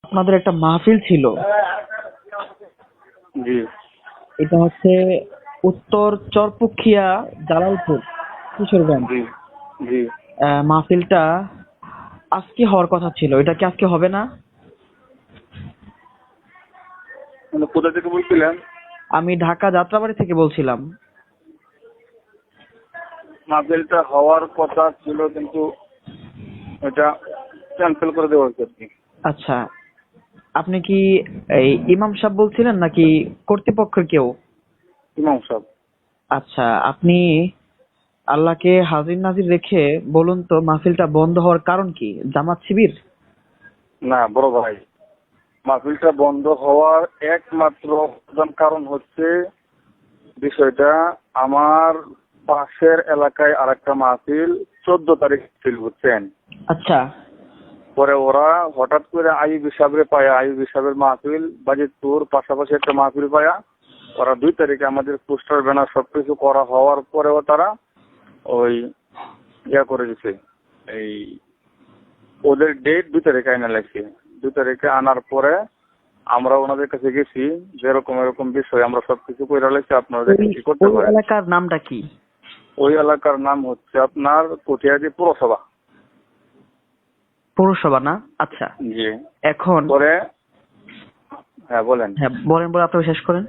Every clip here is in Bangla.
আপনাদের একটা মাহফিল ছিল, জি এটা হচ্ছে উত্তর চরপুখিয়া, জালালপুর, কিশোরগঞ্জ। জি জি। মাহফিলটা আজকে হওয়ার কথা ছিল, এটা কি আজকে হবে না? মানে কোথা থেকে বলছিলেন? আমি ঢাকা যাত্রাবাড়ি থেকে বলছিলাম। মাহফিলটা হওয়ার কথা ছিল কিন্তু এটা ক্যান্সেল করে দেওয়া হয়েছে আর কি। আচ্ছা, আপনি কি এই ইমাম সাহেব বলছিলেন নাকি কর্তৃপক্ষের কেউ? ইমাম সাহেব। আচ্ছা, আপনি আল্লাহকে হাজির নাজির রেখে বলুন তো, মাহফিলটা বন্ধ হওয়ার কারণ কি? জামাত শিবির? না বড় ভাই, মাহফিলটা বন্ধ হওয়ার একমাত্র প্রধান কারণ হচ্ছে বিষয়টা আমার পাশের এলাকায় আরেকটা মাহফিল 14 তারিখ ছিল, বুঝছেন? আচ্ছা। পরে ওরা হঠাৎ করে আইয়ুব সাহেবের পায়া, আইয়ুব সাহেবের মাহফিল বাজিতপুর পাশাপাশি একটা মাহফিল পায়া, ওরা 2 তারিখে আমাদের পোস্টার ব্যানার সবকিছু করা হওয়ার পরেও তারা ওই করে দিছে, এই ওদের ডেট 2 তারিখে আইনা লাগছে। 2 তারিখে আনার পরে আমরা ওনাদের কাছে গেছি যে এরকম এরকম বিষয়, আমরা সবকিছু করে লাগছে, আপনারা দেখেন কি করতে ওই পারেন। এলাকার নামটা কি? ওই এলাকার নাম হচ্ছে আপনার কটিয়াদি পৌরসভা। পৌরসভা না? আচ্ছা। জি। এখন পরে হ্যাঁ বলেন। হ্যাঁ, বলেন বলে আপনি শেষ করেন।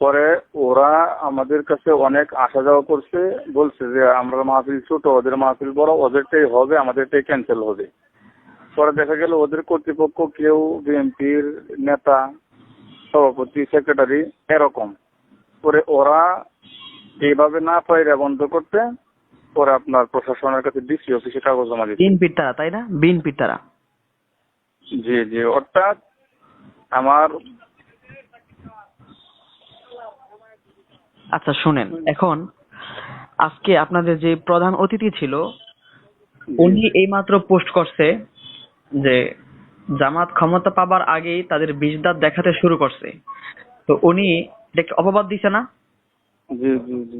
পরে ওরা আমাদের কাছে অনেক আসা যাওয়া করছে, বলছে যে আমরা মাহফিল ছোট, ওদের মাহফিল বড়, ওদেরটাই হবে, আমাদেরটাই ক্যান্সেল হবে। পরে দেখা গেল ওদের কর্তৃপক্ষ কেউ বিএনপির নেতা, সভাপতি, সেক্রেটারি এরকম করে ওরা এইভাবে না পাইরে বন্ধ করতে, পরে আপনার প্রশাসনের কাছে ডিসি অফিসে কাগজ জমা দিচ্ছে। বিএনপির তারা, তাই না? বিএনপির তারা। জি জি, অর্থাৎ আমার আচ্ছা শুনেন, এখন আজকে আপনাদের যে প্রধান অতিথি ছিল, উনি এইমাত্র পোস্ট করছে যে জামাত ক্ষমতা পাবার আগেই তাদের বিষ দাঁত দেখাতে শুরু করছে। তো উনি এটা কি অপবাদ দিছে না? জি জি জি